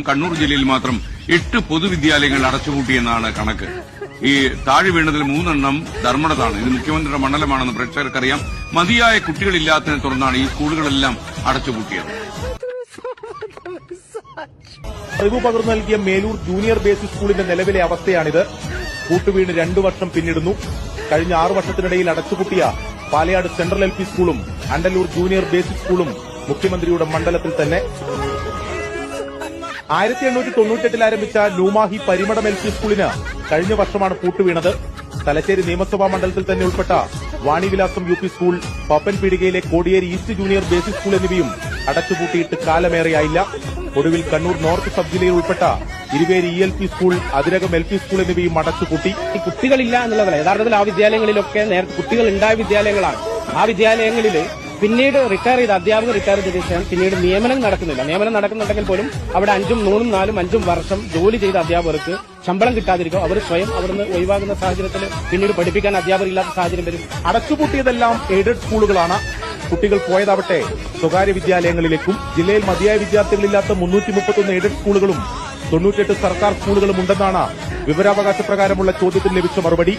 കണ്ണൂർ ജില്ലയിൽ മാത്രം 8 പൊതുവിദ്യാലയങ്ങൾ അടച്ചുപൂട്ടിയെന്നാണ് കണക്ക്. ഈ താഴെ വീണതിൽ 3 എണ്ണം ധർമ്മടത്താണ്. ഇത് മുഖ്യമന്ത്രിയുടെ മണ്ഡലമാണെന്ന് പ്രേക്ഷകർക്കറിയാം. മതിയായ കുട്ടികളില്ലാത്തതിനെ തുടർന്നാണ് ഈ സ്കൂളുകളെല്ലാം അടച്ചുപൂട്ടിയത്. അറിവ് പകർന്നു നൽകിയ മേലൂർ ജൂനിയർ ബേസിക് സ്കൂളിന്റെ നിലവിലെ അവസ്ഥയാണിത്. കൂട്ടുവീണ് 2 വർഷം പിന്നിടുന്നു. കഴിഞ്ഞ 6 വർഷത്തിനിടയിൽ അടച്ചുപൂട്ടിയ പാലയാട് സെൻട്രൽ LP സ്കൂളും അണ്ടല്ലൂർ ജൂനിയർ ബേസിക് സ്കൂളും മുഖ്യമന്ത്രിയുടെ മണ്ഡലത്തിൽ തന്നെ. 1898 ആരംഭിച്ച ന്യൂമാഹി പരിമടം LP സ്കൂളിന് കഴിഞ്ഞ വർഷമാണ് പൂട്ടുവീണത്. തലശ്ശേരി നിയമസഭാ മണ്ഡലത്തിൽ തന്നെ ഉൾപ്പെട്ട വാണിവിലാസം UP സ്കൂൾ, പപ്പൻപീടികയിലെ Kodiyeri east junior basic school എന്നിവയും അടച്ചുപൂട്ടിയിട്ട് കാലമേറെയായില്ല. ഒടുവിൽ കണ്ണൂർ നോർത്ത് സബ് ജില്ലയിൽ ഉൾപ്പെട്ട Iruveri ELP school, Athirakam LP school എന്നിവയും അടച്ചുപൂട്ടി. കുട്ടികളില്ല എന്നുള്ളതല്ല, യഥാർത്ഥത്തിൽ ആ വിദ്യാലയങ്ങളിലൊക്കെ നേരത്തെ കുട്ടികൾ ഉണ്ടായ വിദ്യാലയങ്ങളാണ്. ആ വിദ്യാലയങ്ങളിൽ പിന്നീട് അധ്യാപകർ റിട്ടയർ ചെയ്ത ശേഷം പിന്നീട് നിയമനം നടക്കുന്നില്ല. നിയമനം നടക്കുന്നുണ്ടെങ്കിൽ പോലും അവിടെ 5ഉം 3ഉം 4ഉം 5ഉം വർഷം ജോലി ചെയ്ത അധ്യാപകർക്ക് ശമ്പളം കിട്ടാതിരിക്കും. അവർ സ്വയം അവിടുന്ന് ഒഴിവാകുന്ന സാഹചര്യത്തിൽ പിന്നീട് പഠിപ്പിക്കാൻ അധ്യാപകരില്ലാത്ത സാഹചര്യം വരും. അടച്ചുപൂട്ടിയതെല്ലാം എയ്ഡഡ് സ്കൂളുകളാണ്. കുട്ടികൾ പോയതാവട്ടെ സ്വകാര്യ വിദ്യാലയങ്ങളിലേക്കും. ജില്ലയിൽ മതിയായ വിദ്യാർത്ഥികളില്ലാത്ത 331 എയ്ഡഡ് സ്കൂളുകളും 98 സർക്കാർ സ്കൂളുകളും ഉണ്ടെന്നാണ് വിവരാവകാശ പ്രകാരമുള്ള ചോദ്യത്തിന് ലഭിച്ച മറുപടി.